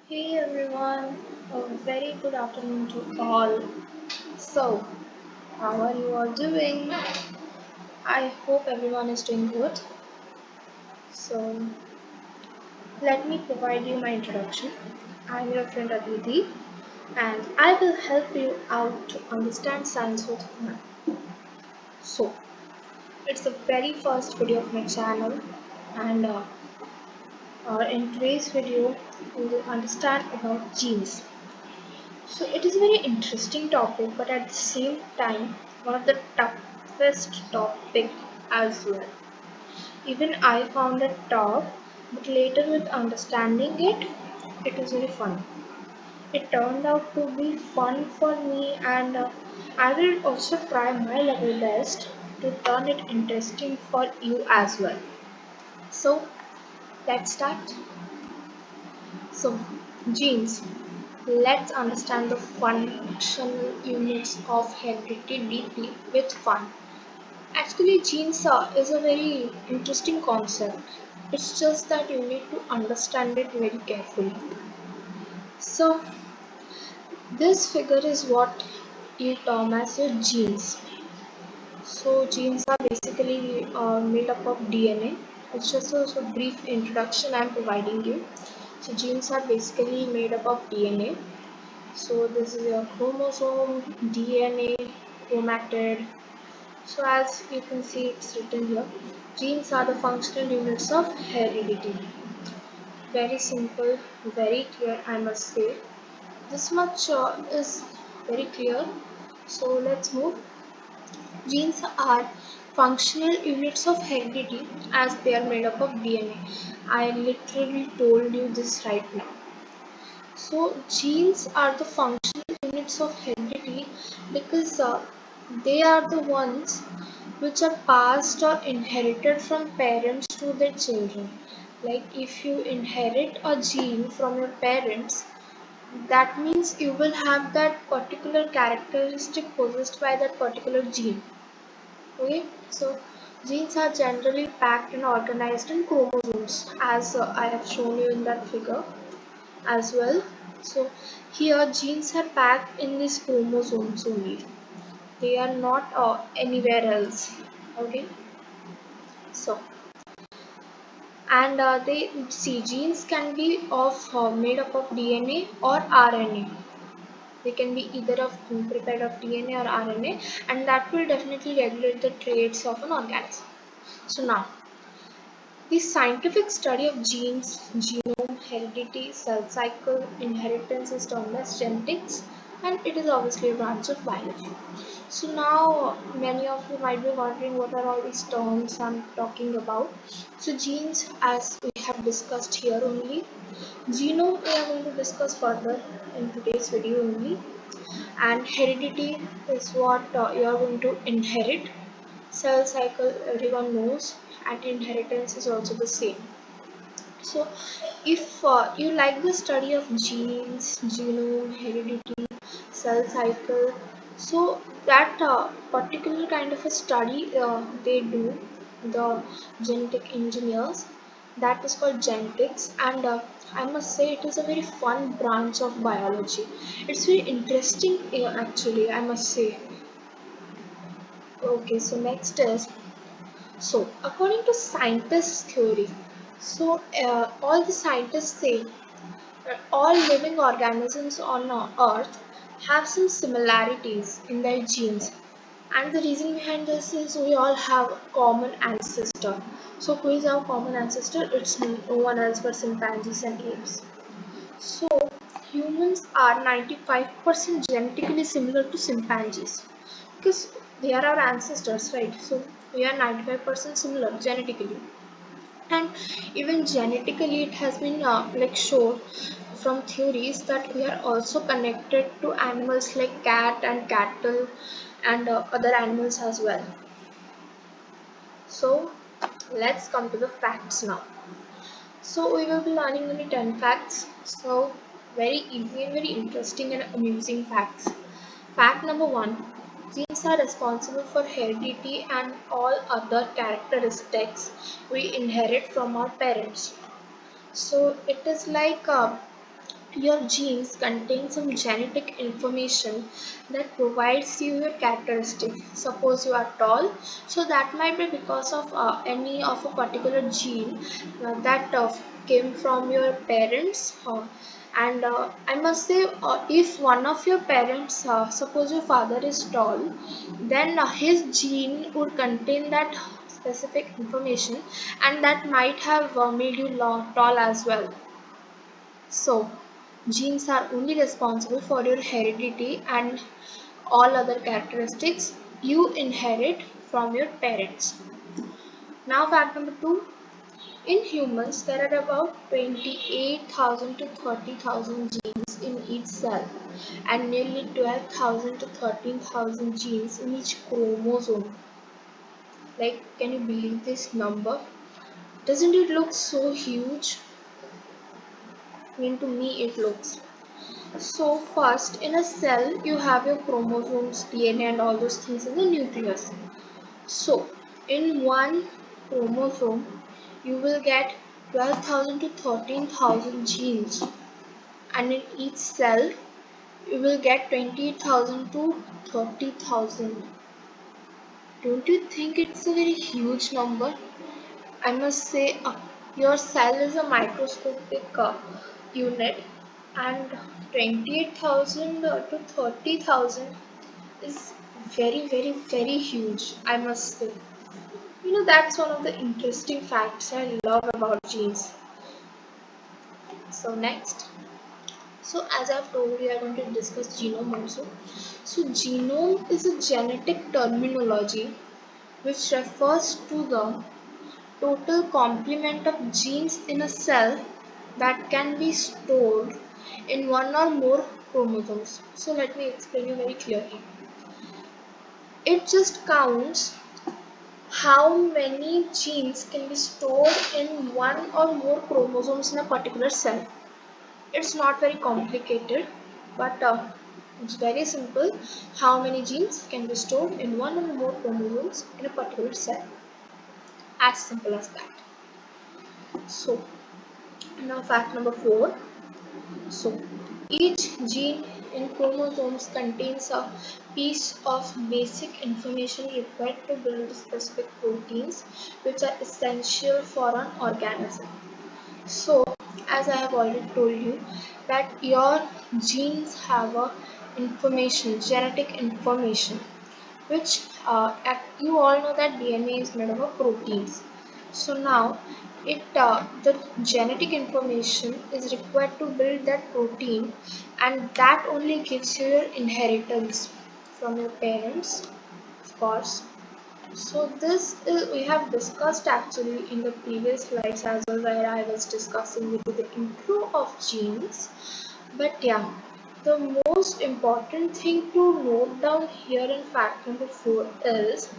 Hey everyone, a very good afternoon to all. So, how are you all doing? I hope everyone is doing good. So, let me provide you my introduction. I'm your friend Aditi, and I will help you out to understand science with fun. So, it's the very first video of my channel, and in today's video, we will understand about genes. So it is a very interesting topic, but at the same time, one of the toughest topic as well. Even I found it tough, but later with understanding it, it was very fun. It turned out to be fun for me, and I will also try my level best to turn it interesting for you as well. So let's start. So genes. Let's understand the functional units of heredity deeply with fun. Actually, genes is a very interesting concept. It's just that you need to understand it very carefully. So, this figure is what you term as your genes. So, genes are basically made up of DNA. It's just a brief introduction I'm providing you. So, genes are basically made up of DNA. So this is your chromosome, DNA, chromatid. So as you can see, it's written here. Genes are the functional units of heredity. Very simple, very clear, I must say. This much is very clear. So let's move. Genes are functional units of heredity as they are made up of DNA. I literally told you this right now. So genes are the functional units of heredity because they are the ones which are passed or inherited from parents to their children. Like if you inherit a gene from your parents, that means you will have that particular characteristic possessed by that particular gene. Okay, so genes are generally packed and organized in chromosomes, as I have shown you in that figure as well. So here genes are packed in these chromosomes only. They are not anywhere else. Okay. So and they see genes can be of made up of DNA or RNA. They can be either of prepared of DNA or RNA, and that will definitely regulate the traits of an organism. So now the scientific study of genes, genome, heredity, cell cycle, inheritance is termed as genetics, and it is obviously a branch of biology. So now many of you might be wondering what are all these terms I'm talking about. So genes, as we have discussed here only, genome we are going to discuss further in today's video only, and heredity is what you are going to inherit. Cell cycle everyone knows, and inheritance is also the same. So if you like the study of genes, genome, heredity, cell cycle, so that particular kind of a study they do, the genetic engineers, that is called genetics, and I must say it is a very fun branch of biology. It's very interesting actually, I must say. Okay, so next is, so according to scientists theory, so all the scientists say that all living organisms on earth have some similarities in their genes, and the reason behind this is we all have a common ancestor. So who is our common ancestor? It's no one else but chimpanzees and apes. So humans are 95% genetically similar to chimpanzees because they are our ancestors, right? So we are 95% similar genetically, and even genetically it has been like shown from theories that we are also connected to animals like cat and cattle and other animals as well. So let's come to the facts now. So we will be learning only 10 facts. So very easy and very interesting and amusing facts. Fact number one: genes are responsible for heredity and all other characteristics we inherit from our parents. So it is like Your genes contain some genetic information that provides you your characteristic. Suppose you are tall, so that might be because of any of a particular gene that came from your parents. And I must say, if one of your parents, suppose your father is tall, then his gene would contain that specific information, and that might have made you tall as well. So, genes are only responsible for your heredity and all other characteristics you inherit from your parents. Now, fact number two, in humans, there are about 28,000 to 30,000 genes in each cell and nearly 12,000 to 13,000 genes in each chromosome. Like, can you believe this number? Doesn't it look so huge? I mean, to me, it looks. So first, in a cell, you have your chromosomes, DNA and all those things in the nucleus. So in one chromosome, you will get 12,000 to 13,000 genes, and in each cell, you will get 20,000 to 30,000. Don't you think it's a very huge number? I must say, your cell is a microscopic unit, and 28,000 to 30,000 is very, very, very huge, I must say. That's one of the interesting facts I love about genes. So, next. So, as I've told you, we are going to discuss genome also. So, genome is a genetic terminology which refers to the total complement of genes in a cell that can be stored in one or more chromosomes. So let me explain you very clearly. It just counts how many genes can be stored in one or more chromosomes in a particular cell. It's not very complicated, but it's very simple. How many genes can be stored in one or more chromosomes in a particular cell? As simple as that. So now fact number 4. So each gene in chromosomes contains a piece of basic information required to build specific proteins which are essential for an organism. So as I have already told you that your genes have a information, genetic information, which you all know that DNA is made up of proteins. So now the genetic information is required to build that protein, and that only gives you your inheritance from your parents, of course. So this is, we have discussed actually in the previous slides as well, where I was discussing with you the intro of genes. But yeah, the most important thing to note down here in fact number 4 is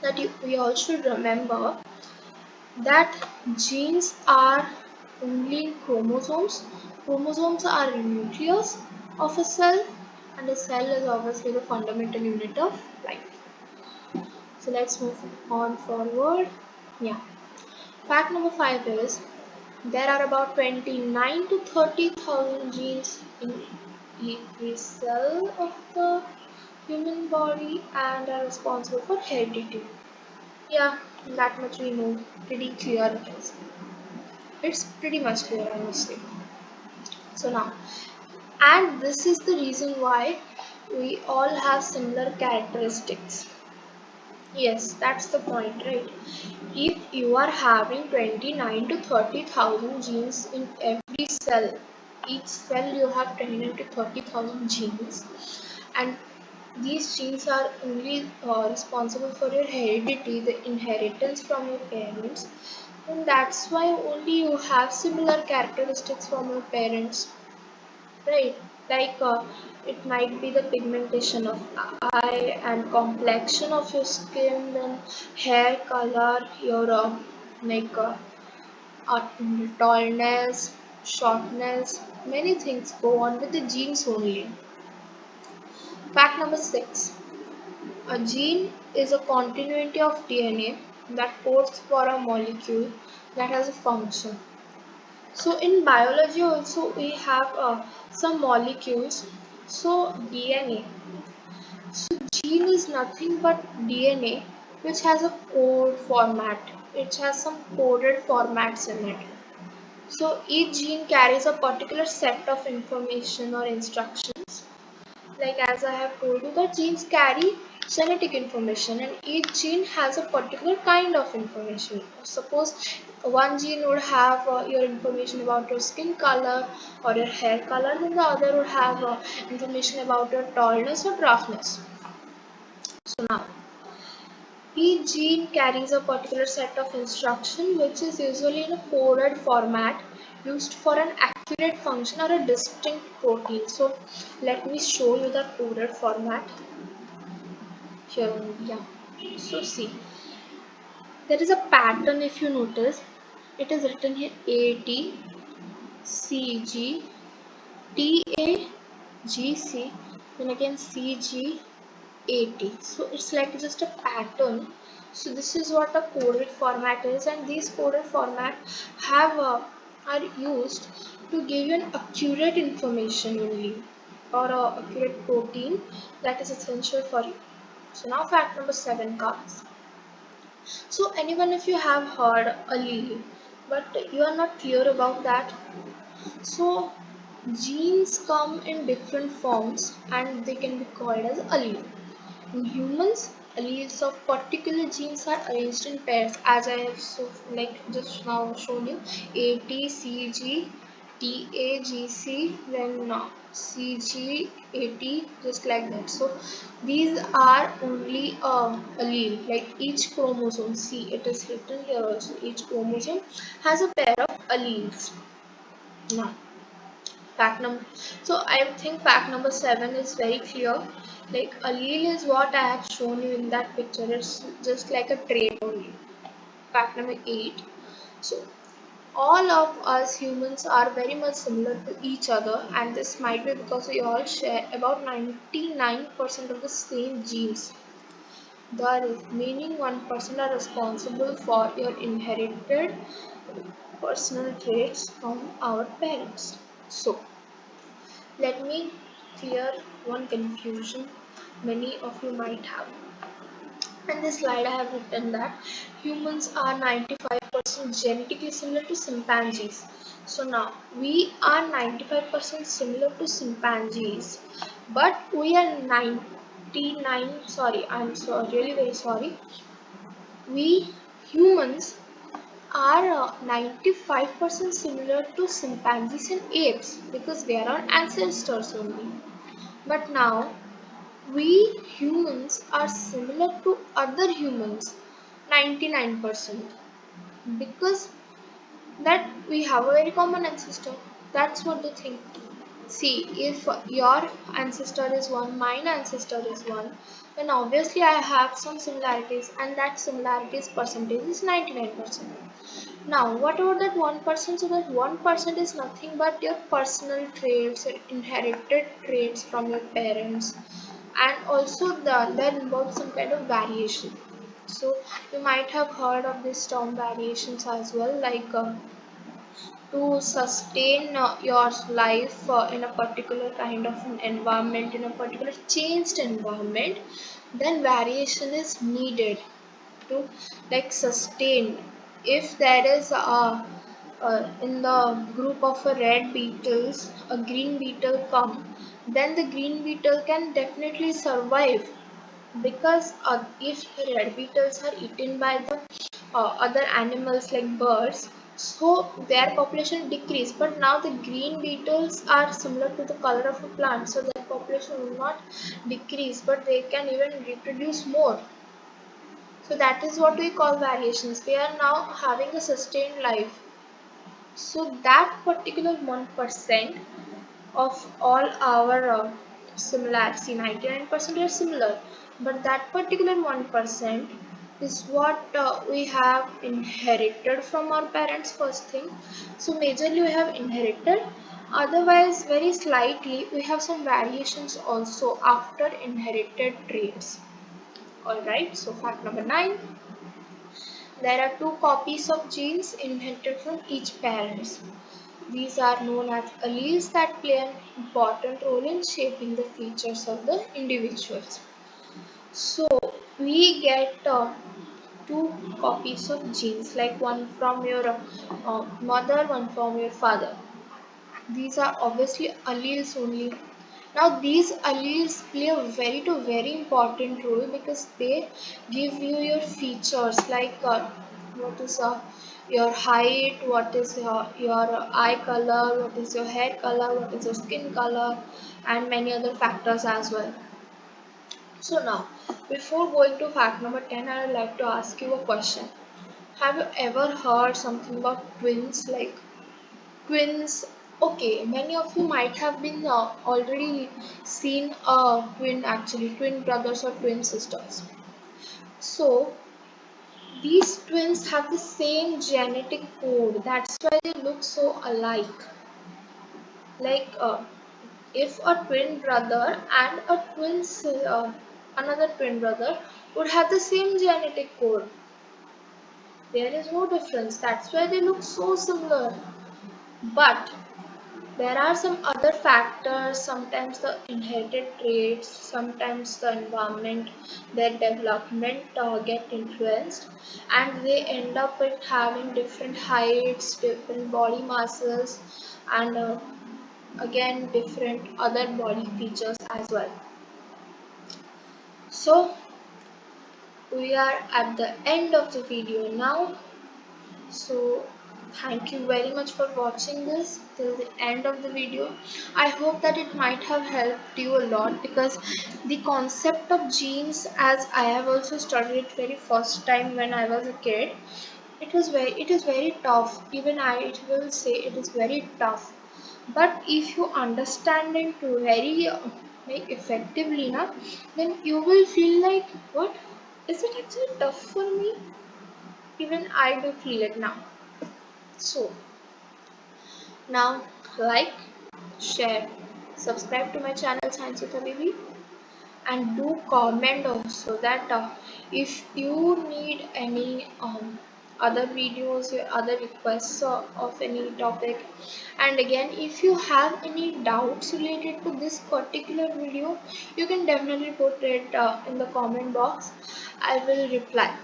that we all should remember that genes are only in chromosomes. Chromosomes are a nucleus of a cell, and a cell is obviously the fundamental unit of life. So let's move on forward. Yeah. Fact number 5 is there are about 29 to 30,000 genes in every cell of the human body and are responsible for heredity. Yeah, that much we know. Pretty clear it is. It's pretty much clear, I must say. So now, and this is the reason why we all have similar characteristics. Yes, that's the point, right? If you are having 29 to 30,000 genes in every cell, each cell you have 29 to 30,000 genes, and these genes are only responsible for your heredity, the inheritance from your parents, and that's why only you have similar characteristics from your parents, right? Like it might be the pigmentation of eye and complexion of your skin, then hair color, your like uh, tallness, shortness, many things go on with the genes only. Fact number 6. A gene is a continuity of DNA that codes for a molecule that has a function. So in biology also we have some molecules. So DNA. So gene is nothing but DNA which has a code format. It has some coded formats in it. So each gene carries a particular set of information or instructions. Like as I have told you that genes carry genetic information and each gene has a particular kind of information. Suppose one gene would have your information about your skin color or your hair color, then the other would have information about your tallness or roughness. So now each gene carries a particular set of instruction which is usually in a coded format used for an accurate function or a distinct protein. So let me show you the coded format here only. Yeah. So see, there is a pattern if you notice. It is written here AT, CG, TAGC, then again CG, AT. So it's like just a pattern. So this is what a coded format is, and these coded format have are used to give you an accurate information only, or a accurate protein that is essential for you. So now fact number 7 comes. So anyone if you have heard allele but you are not clear about that, so genes come in different forms and they can be called as allele. In humans, alleles of particular genes are arranged in pairs, as I have just now shown you. A T C G T A G C, then CG AT, just like that. So these are only allele, like each chromosome. See, it is written here also. Each chromosome has a pair of alleles. Now fact number, so I think fact number 7 is very clear. Like allele is what I have shown you in that picture. It's just like a trait only. Fact number 8. So all of us humans are very much similar to each other, and this might be because we all share about 99% of the same genes. The remaining 1% are responsible for your inherited personal traits from our parents. So let me clear one confusion many of you might have. In this slide, I have written that humans are 95% genetically similar to chimpanzees. So now we are 95% similar to chimpanzees, but we are 99. Sorry, I'm so really very sorry. We humans are 95% similar to chimpanzees and apes because they are our ancestors only. But now we humans are similar to other humans 99% because that we have a very common ancestor. That's what they think. See, if your ancestor is one, mine ancestor is one, then obviously I have some similarities, and that similarities percentage is 99%. Now, what about that 1%? So that 1% is nothing but your personal traits, your inherited traits from your parents, and also that involves some kind of variation. So you might have heard of this term variations as well, like to sustain your life in a particular kind of an environment, in a particular changed environment, then variation is needed to like sustain. If there is in the group of a red beetles a green beetle come, then the green beetle can definitely survive because if red beetles are eaten by the other animals like birds, so their population decrease, but now the green beetles are similar to the color of a plant, so their population will not decrease but they can even reproduce more. So that is what we call variations. They are now having a sustained life. So that particular 1% of all our similarity, 99% are similar, but that particular 1% is what we have inherited from our parents first thing. So majorly we have inherited. Otherwise, very slightly, we have some variations also after inherited traits. Alright, so fact number 9. There are two copies of genes inherited from each parent. These are known as alleles that play an important role in shaping the features of the individuals. So we get two copies of genes, like one from your mother, one from your father. These are obviously alleles only. Now these alleles play a very important role because they give you your features, like what is your height, what is your eye color, what is your hair color, what is your skin color, and many other factors as well. So now, before going to fact number 10, I would like to ask you a question. Have you ever heard something about twins? Like twins, okay, many of you might have been already seen a twin, actually twin brothers or twin sisters. So these twins have the same genetic code, that's why they look so alike. Like if a twin brother and a another twin brother would have the same genetic code, there is no difference, that's why they look so similar. But there are some other factors, sometimes the inherited traits, sometimes the environment, their development get influenced, and they end up with having different heights, different body masses, and again different other body features as well. So we are at the end of the video now. So thank you very much for watching this till the end of the video. I hope that it might have helped you a lot, because the concept of genes, as I have also studied it very first time when I was a kid, it is very tough. Even I will say it is very tough. But if you understand it very like effectively na, then you will feel like, what, is it actually tough for me? Even I do feel it now. So now, like, share, subscribe to my channel Science with Baby, and do comment also that if you need any other videos or other requests of any topic, and again if you have any doubts related to this particular video, you can definitely put it in the comment box. I will reply.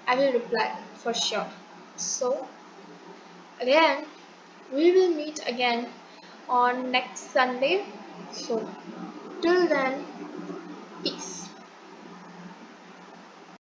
I will reply for sure. So again, we will meet again on next Sunday. So till then, peace.